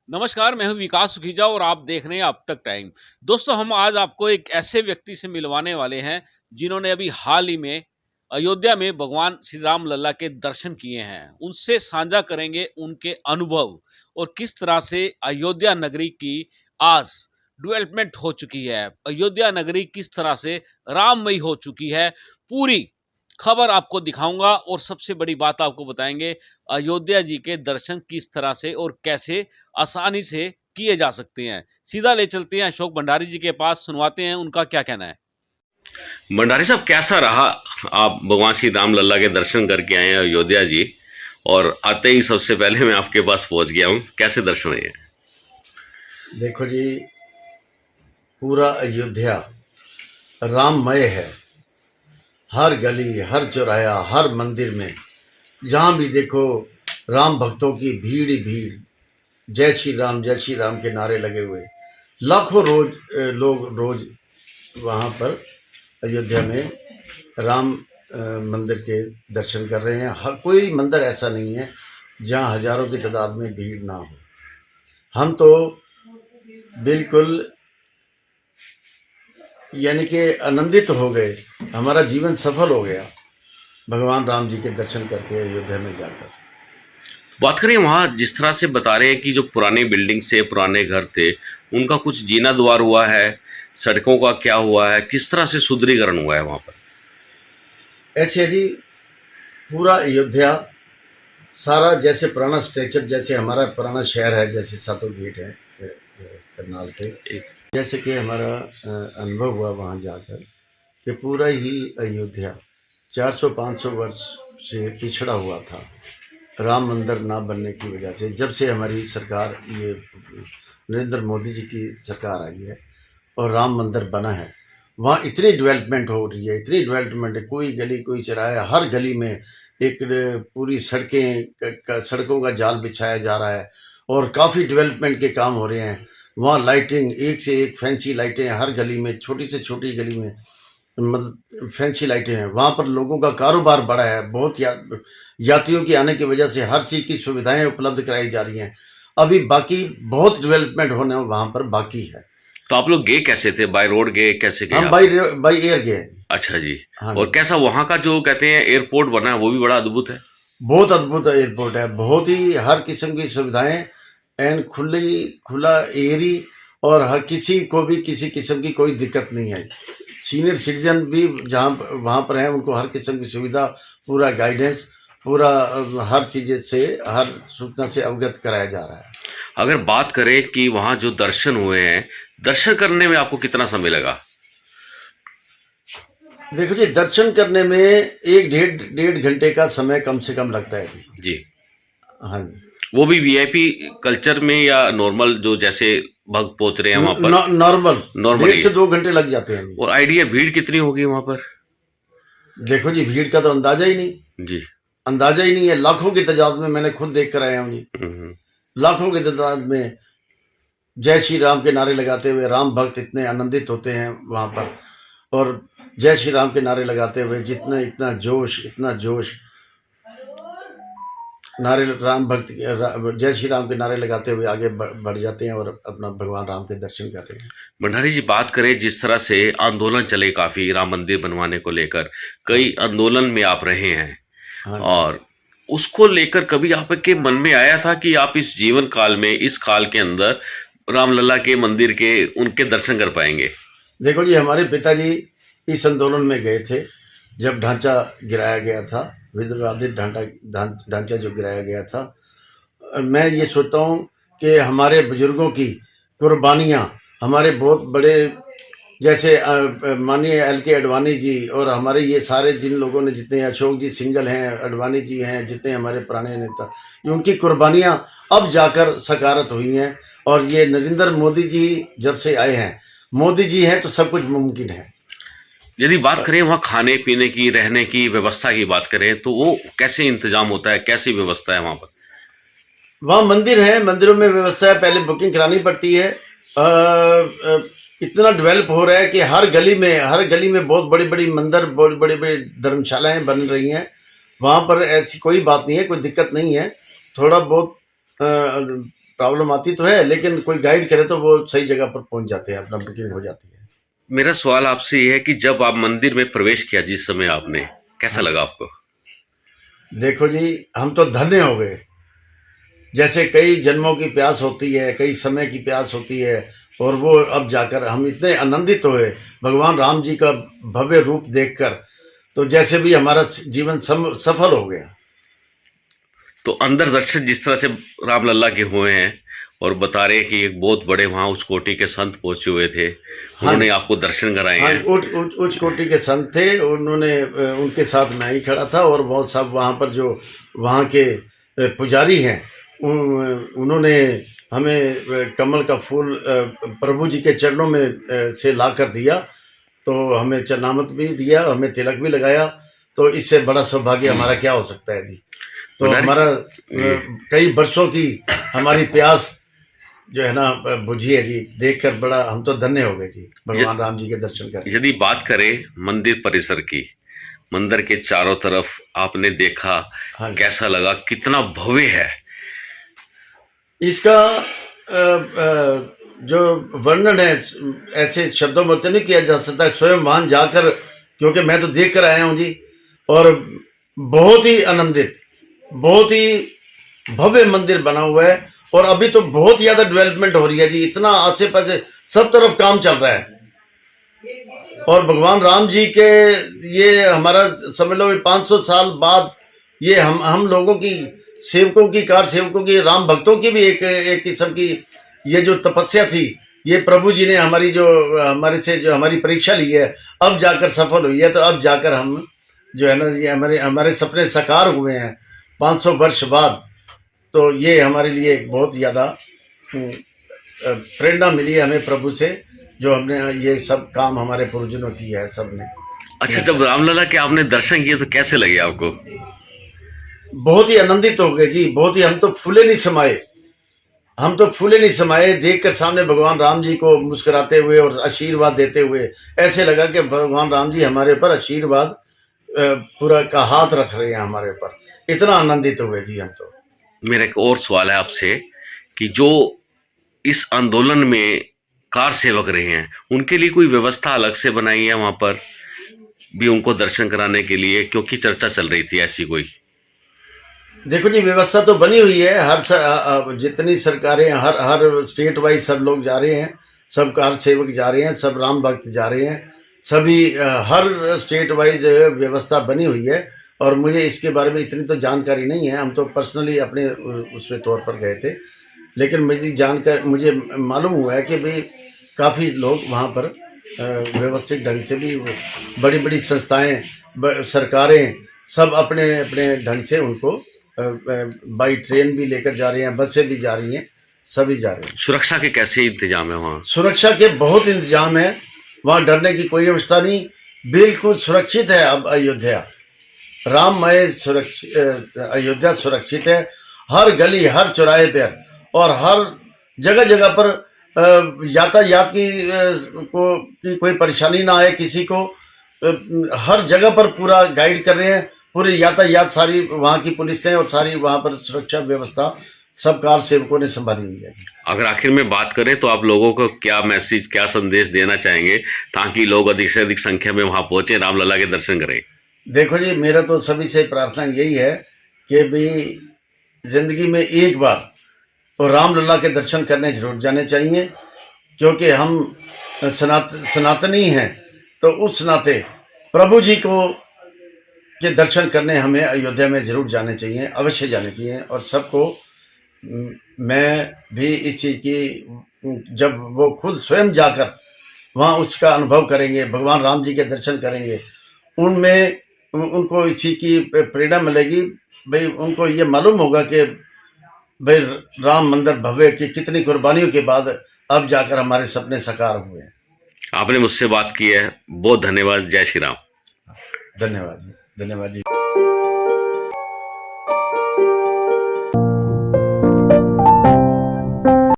नमस्कार, मैं हूँ विकास सुखीजा और आप देख रहे हैं अब तक टाइम। दोस्तों, हम आज आपको एक ऐसे व्यक्ति से मिलवाने वाले हैं, जिन्होंने अभी हाल ही में अयोध्या में भगवान श्री राम लल्ला के दर्शन किए हैं। उनसे साझा करेंगे उनके अनुभव और किस तरह से अयोध्या नगरी की आज डेवलपमेंट हो चुकी है। अयोध्या नगरी किस तरह से राममयी हो चुकी है, पूरी खबर आपको दिखाऊँगा और सबसे बड़ी बात आपको बताएँगे, अयोध्या जी के दर्शन किस तरह से और कैसे आसानी से किए जा सकते हैं। सीधा ले चलते हैं अशोक भंडारी जी के पास, सुनवाते हैं उनका क्या कहना है। भंडारी साहब, कैसा रहा? आप भगवान श्री राम लल्ला के दर्शन करके आए हैं अयोध्या जी, और आते ही सबसे पहले मैं आपके पास पहुंच गया हूं। कैसे दर्शन हुए? देखो जी, पूरा अयोध्या राममय है। हर गली, हर चौराहा, हर मंदिर में जहाँ भी देखो राम भक्तों की भीड़ ही भीड़। जय श्री राम के नारे लगे हुए लाखों लोग रोज वहाँ पर अयोध्या में राम मंदिर के दर्शन कर रहे हैं। हर कोई मंदिर ऐसा नहीं है जहाँ हजारों की तादाद में भीड़ ना हो। हम तो बिल्कुल यानी कि आनंदित हो गए, हमारा जीवन सफल हो गया भगवान राम जी के दर्शन करके अयोध्या में जाकर। बात करें वहां, जिस तरह से बता रहे हैं कि जो पुरानी बिल्डिंग से पुराने घर थे, उनका कुछ जीना द्वार हुआ है, सड़कों का क्या हुआ है, किस तरह से सुदृढ़ीकरण हुआ है वहां पर? ऐसे जी, पूरा अयोध्या सारा जैसे पुराना स्ट्रक्चर, जैसे हमारा पुराना शहर है, जैसे सातों गेट है करनाल के, जैसे कि हमारा अनुभव हुआ वहाँ जाकर कि पूरा ही अयोध्या 400-500 वर्ष से पिछड़ा हुआ था राम मंदिर ना बनने की वजह से। जब से हमारी सरकार, ये नरेंद्र मोदी जी की सरकार आई है और राम मंदिर बना है, वहाँ इतनी डेवलपमेंट हो रही है, इतनी डेवलपमेंट है। कोई गली, कोई चौराहा, हर गली में एक पूरी सड़कों का जाल बिछाया जा रहा है और काफ़ी डेवलपमेंट के काम हो रहे हैं। वहाँ लाइटिंग, एक से एक फैंसी लाइटें हर गली में, छोटी से छोटी गली में मतलब फैंसी लाइटें हैं। वहाँ पर लोगों का कारोबार बढ़ा है, बहुत यात्रियों की आने की वजह से हर चीज़ की सुविधाएं उपलब्ध कराई जा रही हैं। अभी बाकी बहुत डेवलपमेंट होना वहाँ पर बाकी है। तो आप लोग गए कैसे थे? बाय रोड गए? कैसे गए हम आप? बाई एयर गए। अच्छा जी। हाँ और जी। कैसा वहां का जो कहते हैं एयरपोर्ट बना है, वो भी बड़ा अद्भुत है। बहुत अद्भुत एयरपोर्ट है, बहुत ही हर किस्म की सुविधाएं एंड खुला एयरी, और हर किसी को भी किसी किस्म की कोई दिक्कत नहीं आई। सीनियर सिटीजन भी जहाँ वहाँ पर हैं, उनको हर किस्म की सुविधा, पूरा गाइडेंस, पूरा हर चीज़ से, हर सूचना से अवगत कराया जा रहा है। अगर बात करें कि वहां जो दर्शन हुए हैं, दर्शन करने में आपको कितना समय लगा? देखो जी, दर्शन करने में एक डेढ़ घंटे का समय कम से कम लगता है जी। हाँ जी। वो भी वीआईपी कल्चर में या नॉर्मल, जो जैसे भक्त पहुंच रहे हैं वहां पर? नॉर्मल नॉर्मल 1.5 से 2 घंटे लग जाते हैं। और आइडिया भीड़ कितनी होगी वहां पर? देखो जी, भीड़ का तो अंदाजा ही नहीं, जी। अंदाजा ही नहीं है। लाखों की तादाद में, मैंने खुद देख कर आया हूँ जी। हम्म। लाखों की तादाद में जय श्री राम के नारे लगाते हुए राम भक्त इतने आनंदित होते हैं वहां पर, और जय श्री राम के नारे लगाते हुए जितना इतना जोश नारे राम भक्त जय श्री राम के नारे लगाते हुए आगे बढ़ जाते हैं और अपना भगवान राम के दर्शन करते हैं। भंडारी जी, बात करें जिस तरह से आंदोलन चले काफी राम मंदिर बनवाने को लेकर, कई आंदोलन में आप रहे हैं, हाँ। और उसको लेकर कभी आपके मन में आया था कि आप इस जीवन काल में, इस काल के अंदर रामलला के मंदिर के उनके दर्शन कर पाएंगे? देखो जी, हमारे पिताजी इस आंदोलन में गए थे जब ढांचा गिराया गया था, विवादित ढांचा जो गिराया गया था। मैं ये सोचता हूँ कि हमारे बुजुर्गों की कुर्बानियाँ, हमारे बहुत बड़े जैसे माननीय LK अडवाणी जी, और हमारे ये सारे जिन लोगों ने, जितने अशोक जी सिंघल हैं, अडवाणी जी हैं, जितने हमारे पुराने नेता, उनकी कुर्बानियाँ अब जाकर सकारत हुई हैं। और ये नरेंद्र मोदी जी जब से आए हैं, मोदी जी हैं तो सब कुछ मुमकिन है। यदि बात करें वहाँ खाने पीने की, रहने की व्यवस्था की बात करें, तो वो कैसे इंतजाम होता है, कैसी व्यवस्था है वहाँ पर? वहाँ मंदिर है, मंदिरों में व्यवस्था है, पहले बुकिंग करानी पड़ती है। इतना डेवलप हो रहा है कि हर गली में बहुत बड़ी बड़ी मंदिर, बहुत बड़ी बड़ी धर्मशालाएं बन रही हैं। वहाँ पर ऐसी कोई बात नहीं है, कोई दिक्कत नहीं है। थोड़ा बहुत प्रॉब्लम आती तो है, लेकिन कोई गाइड करे तो वो सही जगह पर पहुंच जाते हैं, अपना बुकिंग हो जाती है। मेरा सवाल आपसे ये है कि जब आप मंदिर में प्रवेश किया जिस समय आपने, कैसा लगा आपको? देखो जी, हम तो धन्य हो गए। जैसे कई जन्मों की प्यास होती है, कई समय की प्यास होती है, और वो अब जाकर हम इतने आनंदित हुए भगवान राम जी का भव्य रूप देखकर, तो जैसे भी हमारा जीवन सफल हो गया। तो अंदर दर्शन जिस तरह से रामलला के हुए हैं, और बता रहे हैं कि एक बहुत बड़े वहाँ उच्च कोटि के संत पहुंचे हुए थे, उन्होंने आपको दर्शन कराए हाँ, हैं। उच्च कोटि के संत थे, उन्होंने, उनके साथ मैं ही खड़ा था, और बहुत सब वहाँ पर जो वहाँ के पुजारी हैं, उन्होंने हमें कमल का फूल प्रभु जी के चरणों में से ला कर दिया, तो हमें चरणामत भी दिया, हमें तिलक भी लगाया। तो इससे बड़ा सौभाग्य हमारा क्या हो सकता है जी। तो हमारा कई वर्षों की हमारी प्यास जो है ना बुझी है जी, देखकर बड़ा हम तो धन्य हो गए जी, भगवान राम जी के दर्शन कर। यदि बात करें मंदिर परिसर की, मंदिर के चारों तरफ आपने देखा, हाँ, कैसा लगा, कितना भव्य है? इसका जो वर्णन है ऐसे शब्दों में तो नहीं किया जा सकता, स्वयं वहां जाकर, क्योंकि मैं तो देख कर आया हूं जी, और बहुत ही आनंदित, बहुत ही भव्य मंदिर बना हुआ है, और अभी तो बहुत ज्यादा डेवलपमेंट हो रही है जी, इतना आसे पासे सब तरफ काम चल रहा है। और भगवान राम जी के ये हमारा समझ लो 500 साल बाद ये हम लोगों की सेवकों की, कार सेवकों की, राम भक्तों की भी एक किस्म की ये जो तपस्या थी, ये प्रभु जी ने हमारी जो हमारे से जो हमारी परीक्षा ली है, अब जाकर सफल हुई है। तो अब जाकर हम जो है ना ये हमारे सपने साकार हुए हैं 500 वर्ष बाद। तो ये हमारे लिए एक बहुत ज़्यादा प्रेरणा मिली है हमें प्रभु से, जो हमने ये सब काम हमारे पूर्वजों किया है सब ने। अच्छा, जब रामलला के आपने दर्शन किए तो कैसे लगे आपको? बहुत ही आनंदित हो गए जी, बहुत ही, हम तो फूले नहीं समाये देखकर सामने भगवान राम जी को मुस्कुराते हुए और आशीर्वाद देते हुए। ऐसे लगा कि भगवान राम जी हमारे ऊपर आशीर्वाद पूरा का हाथ रख रहे हैं हमारे ऊपर, इतना आनंदित हुए जी हम तो। मेरा एक और सवाल है आपसे कि जो इस आंदोलन में कार सेवक रहे हैं, उनके लिए कोई व्यवस्था अलग से बनाई है वहां पर भी उनको दर्शन कराने के लिए, क्योंकि चर्चा चल रही थी ऐसी कोई? देखो जी, व्यवस्था तो बनी हुई है, जितनी सरकारें, हर स्टेट वाइज सब लोग जा रहे हैं, सब कार सेवक जा रहे हैं, सब राम भक्त जा रहे हैं, सभी हर स्टेट वाइज व्यवस्था बनी हुई है। और मुझे इसके बारे में इतनी तो जानकारी नहीं है, हम तो पर्सनली अपने उसके तौर पर गए थे, लेकिन मुझे मालूम हुआ है कि भाई काफ़ी लोग वहाँ पर व्यवस्थित ढंग से भी, बड़ी बड़ी संस्थाएं, सरकारें सब अपने अपने ढंग से उनको बाई ट्रेन भी लेकर जा रहे हैं, बसें भी जा रही हैं, सभी जा रहे हैं। सुरक्षा के कैसे इंतजाम है वहाँ? सुरक्षा के बहुत इंतजाम है, वहाँ डरने की कोई व्यवस्था नहीं, बिल्कुल सुरक्षित है। अब अयोध्या राममय अयोध्या सुरक्षित है, हर गली, हर चौराहे पर और हर जगह जगह पर यातायात की कोई परेशानी ना आए किसी को। हर जगह पर पूरा गाइड कर रहे हैं, पूरे यातायात सारी वहाँ की पुलिस ने और सारी वहाँ पर सुरक्षा व्यवस्था सब कार सेवकों ने संभाली हुई है। अगर आखिर में बात करें तो आप लोगों को क्या मैसेज, क्या संदेश देना चाहेंगे ताकि लोग अधिक से अधिक संख्या में वहाँ पहुंचे, रामलला के दर्शन करें? देखो जी, मेरा तो सभी से प्रार्थना यही है कि भाई जिंदगी में एक बार तो रामलला के दर्शन करने जरूर जाने चाहिए, क्योंकि हम सनातनी हैं, तो उस नाते प्रभु जी को के दर्शन करने हमें अयोध्या में जरूर जाने चाहिए, अवश्य जाने चाहिए। और सबको मैं भी इस चीज़ की, जब वो खुद स्वयं जाकर वहाँ उसका अनुभव करेंगे, भगवान राम जी के दर्शन करेंगे, उनमें उनको इस चीज़ की प्रेरणा मिलेगी। भाई उनको ये मालूम होगा कि भाई राम मंदिर भव्य की कितनी कुर्बानियों के बाद अब जाकर हमारे सपने साकार हुए हैं। आपने मुझसे बात की है, बहुत धन्यवाद। जय श्री राम। धन्यवाद जी, धन्यवाद जी।